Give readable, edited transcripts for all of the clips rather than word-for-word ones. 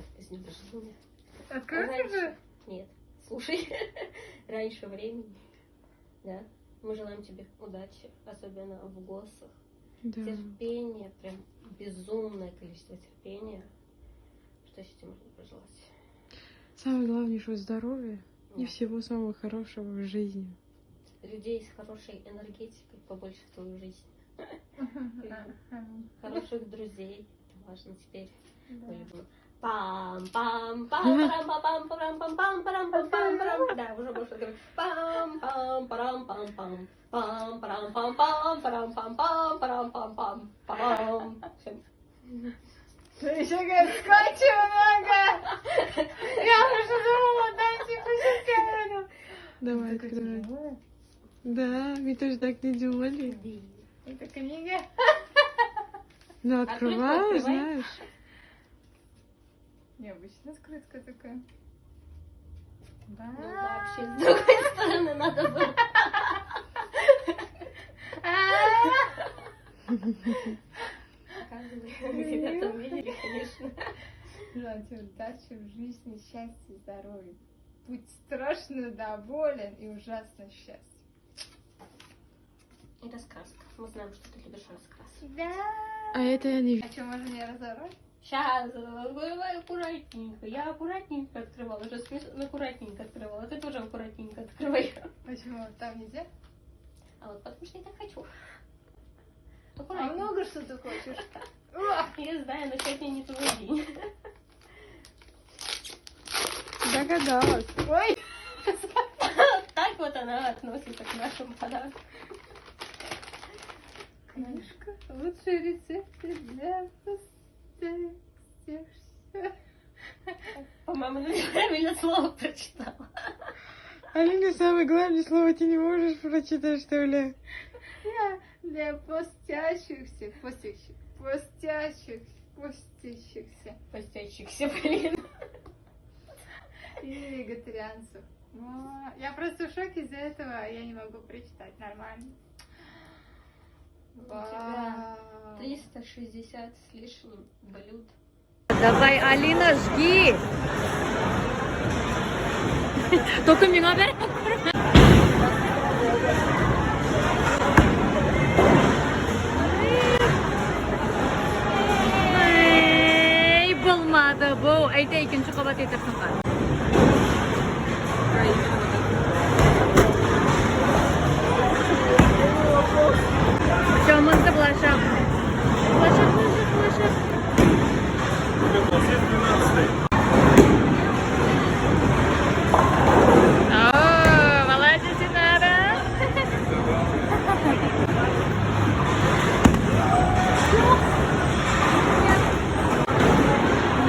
тебя с днем рождения. Открылся уже? Нет, слушай, раньше времени, да. Мы желаем тебе удачи, особенно в госах. Да. Терпение, прям безумное количество терпения. Что еще тебе можно пожелать? Самое главное, что здоровье и Да. всего самого хорошего в жизни. Людей с хорошей энергетикой побольше в твою жизнь. Хороших друзей. Это важно теперь. Пам пам пам парам пам парам пам пам парам пам пам парам. Да, уже больше говорить. Пам пам парам пам пам пам парам пам пам парам пам пам парам пам пам пам. Ты еще говоришь, скачу много! Я уже думала, дайте пусть. Давай, открывай. Да, мы тоже так не думали. Это книга. Ну, открывай, открывай. знаешь. Необычная скрытка такая. Да. Ну вообще, с другой стороны надо было. Где-то там видели, конечно. Желаю тебе удачи в жизни, счастья, здоровья. Будь страшно доволен и ужасно счастлив. И раскраска. Мы знаем, что ты любишь раскрасы. Да. А это я не А что, можно не разорвать? Сейчас, давай аккуратненько. Я аккуратненько открывала, уже смешно, аккуратненько открывала. Ты тоже аккуратненько открывай. Почему? Там нельзя? А вот потому что я так хочу. А Аккуратненько. много что ты хочешь? Я знаю, но сегодня не твой день. догадалась. Ой! Так вот она относится к нашим подаркам. Книжка. Лучшие рецепты для пустых. По-моему, неправильно слово прочитала. Алина, самое главное слово ты не можешь прочитать, что ли? Для постящихся, Постящихся, блин. и вегетарианцев. Я просто в шоке из-за этого, я не могу прочитать нормально. У тебя 360 с лишним блюд. Давай, Алина, жги! Только меня бер. Ey, bo'lmadi bu. Ayta ikkinchi qavat yetirsin qani. Чаманды блашак. Блашак. О, молодец, Динара.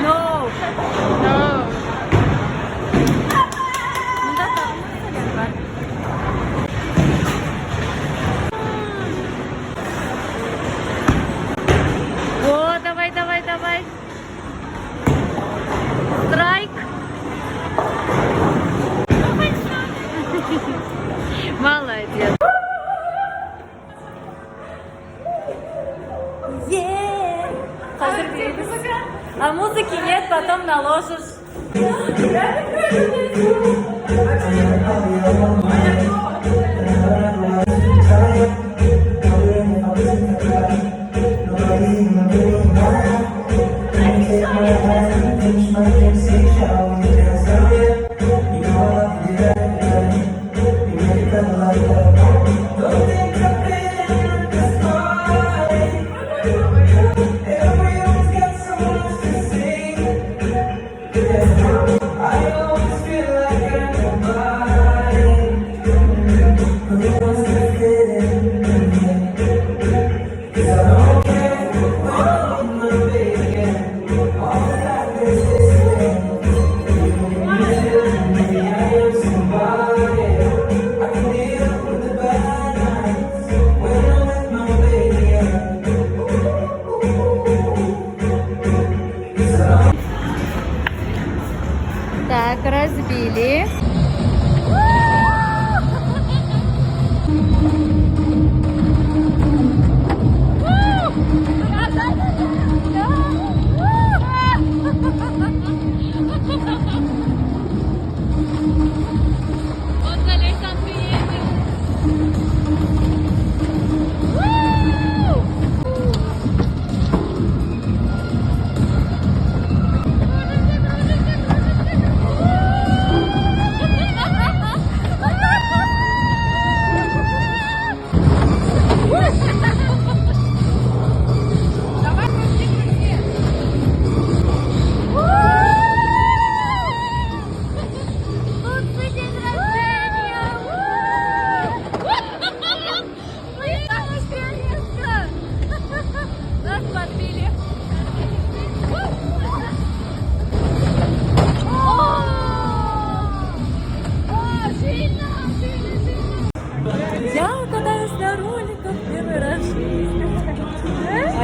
No. О, давай. Страйк. Молодец. Hazır değiliz. А музыки нет, потом наложишь. Так, разбили.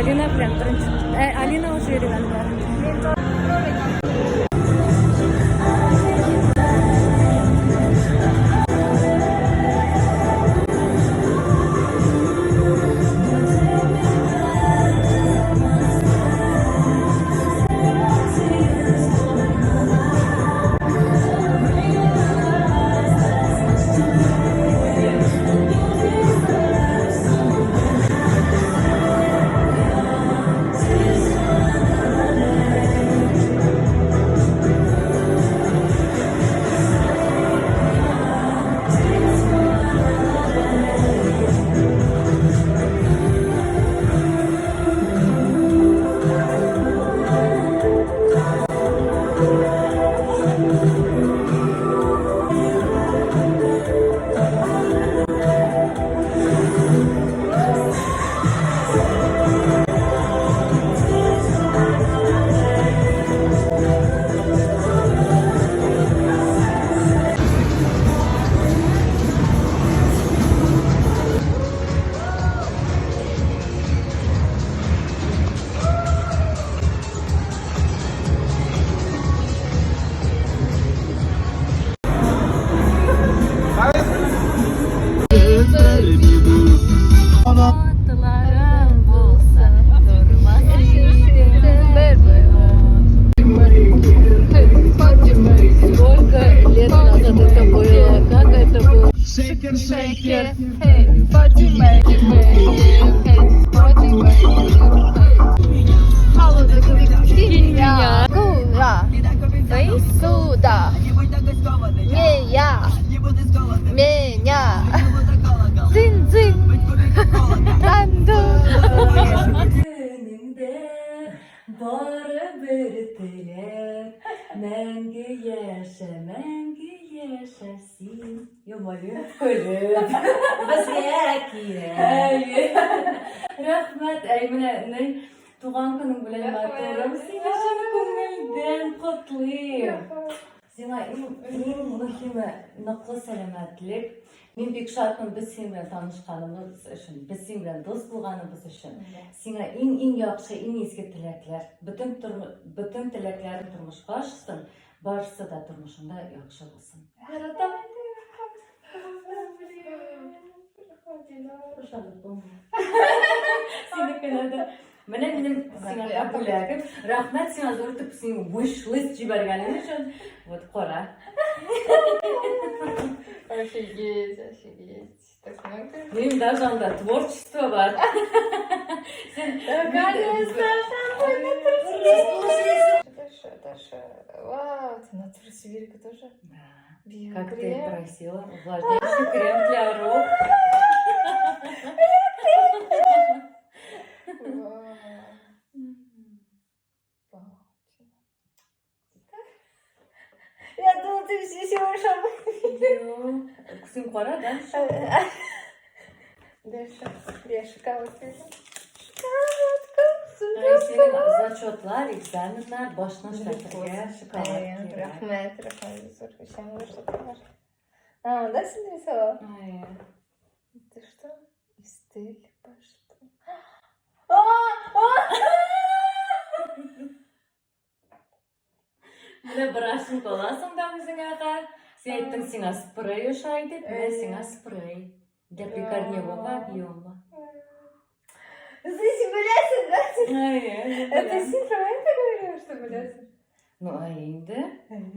Alina bilan birinchi. Alina o'sha yerga atlarım bulsa durmaz Сколько лет назад это было? Как это было? Шейкер, шейкер. Меня. Кура, вы сюда. Не я. Меня. Цин-цин. Танду. Önünde var bir dilek. Мәңгі яша, мәңгі яшасын. Йомалып күліп, бізге кирәк. Рахмет, менә туган көнең белән матурым. Сиңа шуны күңелдән котлыйм. Сиңа иң мөһиме ныклы сәламәтлек. Мин бик шатмын без синең белән танышканыбыз өчен, без синең белән дус булганыбыз өчен. Сиңа иң яхшы, иң изге теләкләр. Бүтән теләкләрен тормышка ашсын, барысы да тормышында яхшы булсын. Яратам. Синекеләрдә. Менә минем сиңа бүләгем. Рәхмәт сиңа зур итеп синең wish list җибәргәнең өчен. Вот кара. Офигеть, офигеть. Так много. Benim даже anda творчество бар. Даша. Вау, ты на Сибирка тоже? Да. Как ты просила, увлажняющий крем для рук. Я думала, ты все шампунь. Кızım kara da. Я шоколадку. Senin зачетlar, экзаменler, başına şekerler, şokolad. Рахмет, Сейчас мы что-то важно. Да, ты нарисовала? Ты что? И стиль пошла. Менә брашын коласың да үзеңә кар. Сен әйттең сиңа спрей ошайды, менә сиңа спрей. Для прикорневого объема. Ты симуляция, да? Это синхронно ты говорила, что симуляция? Ну, а инде?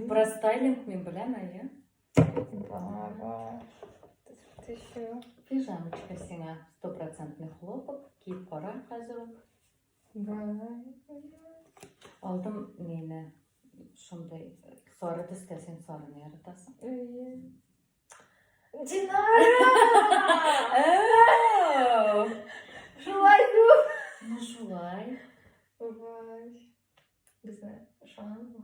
Про стайлинг мен беләм, әйе. Баба. Ты еще? Пижамочка сиңа 100% хлопок, киеп кара хәзер үк. Алдым нене. Шундай сары төскә сен сарыны яратасың. Динара! Шулай күп! Ну шулай. Безне ошаганбы?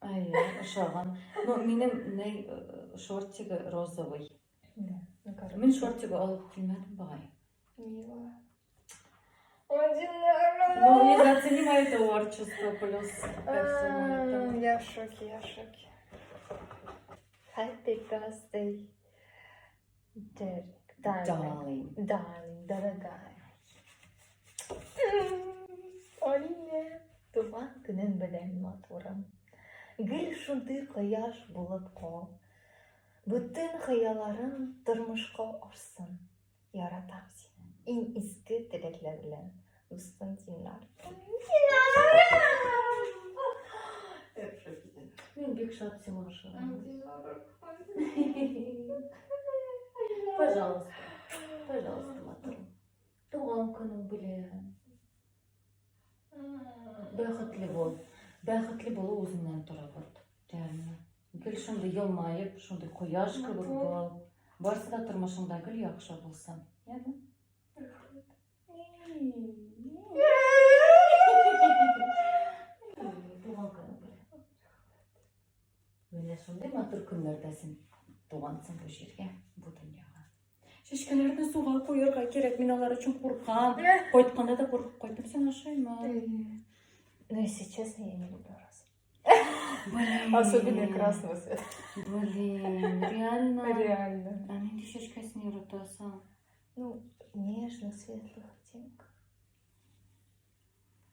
Әйе, ошаган. Ну, минем шортигы розовый. Мин шортигы алып килмәдем багай. Мило. Ой, Динара! Ну, не зацени мое творчество плюс ко всему этому. Я в шоке, я в шоке. Happy birthday, Derek. Darling, Darling. дорогая. Мәдинә, туган көнең белән матурым. Гел шундый кояш булып кал. Бүтән хыялларым тормышка ашсын. Яратам сине. Иң изге теләкләр белән. Дустым Динар. Мен бик шат сиңа ашыгам. Пожалуйста. Пожалуйста, матурым. Туган көнең белән. Бәхетле бул. Бәхетле булу үзеңнән тора бит. Реально. Гел шундый елмаеп, шундый кояш кебек бул. Барсы да тормышыңда гел яхшы булсын. Яме? Туган көнең белән. Менә шундый матур көннәрдә син тугансың бу җиргә, бу дөньяга. Чәчкәләрне суга куярга кирәк, мин алар өчен куркам. Кайтканда да куркып кайттым, син ашыймы? Ну если честно, я не люблю розы. Блин. Особенно красного цвета. Блин, реально. Реально. А нинди чәчкәсен яратасың? Ну, нежно-светлых оттенков.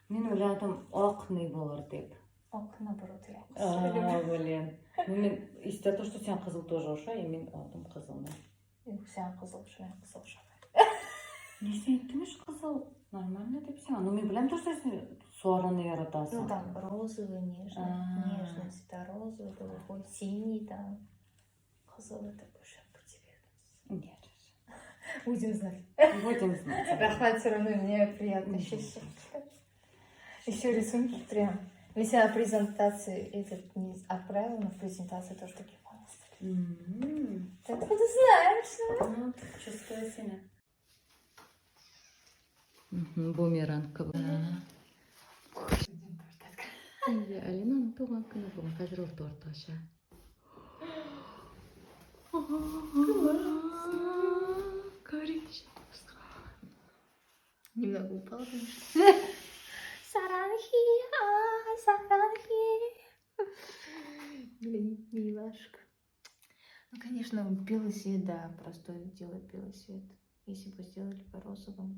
Мин уйладым, ак ни булыр дип. Ок, наоборот, я Блин. Мен истә то, что сен кызыл тоже аша, и мин алдым кызылны. Сен кызыл шумен кызыл шумен. Не сен әйттемеш кызыл? Нормально дип сен. Ну мен беләм то, что сен сарыны яратасың. Ну там розовый, нежный, нежный цвета, розовый, голубой, синий там. Кызыл это больше по тебе. Нет. Будем знать. Будем знать. Рахмат, все равно мне приятно ощущение. Еще рисунки прям. Если я презентации этот не отправила, но в презентации тоже такие волосы. Ты откуда знаешь? Ну, чувствую себя. Бумеранг. Алина туган көне бүген хәзер ул торт аша. Коричневый. Немного упал, конечно. Саранхи, саранхи. Блин, милашка. Ну, конечно, белый свет, да, простой делает белый свет. Если бы сделали по розовому,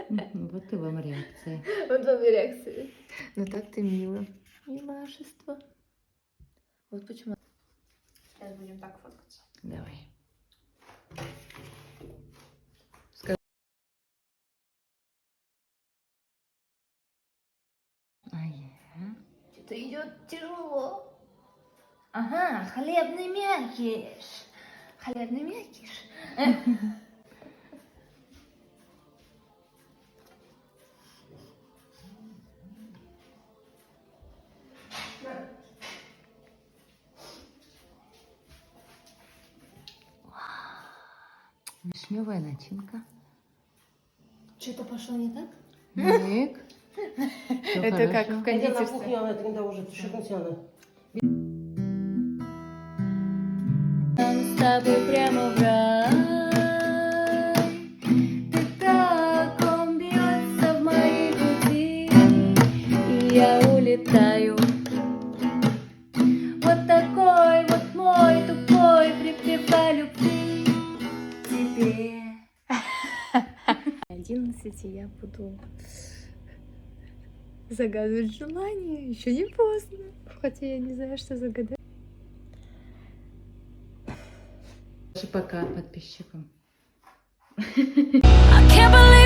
Вот и вам реакция. вот вам и реакция. Ну так ты мило. Милашество. Вот почему. Сейчас будем так фоткаться. Давай. Что-то идет тяжело. Ага, хлебный мякиш. Хлебный мякиш. Вишневая начинка. Что-то пошло не так? Ник. Это как в кондитерстве. С тобой прямо в рай. Ты так, он бьется в моей груди, и я улетаю. Вот такой вот мой тупой припев о любви тебе. 11 я буду загадывать желание. Еще не поздно. Хотя я не знаю, что загадать. Пока подписчикам. I can't believe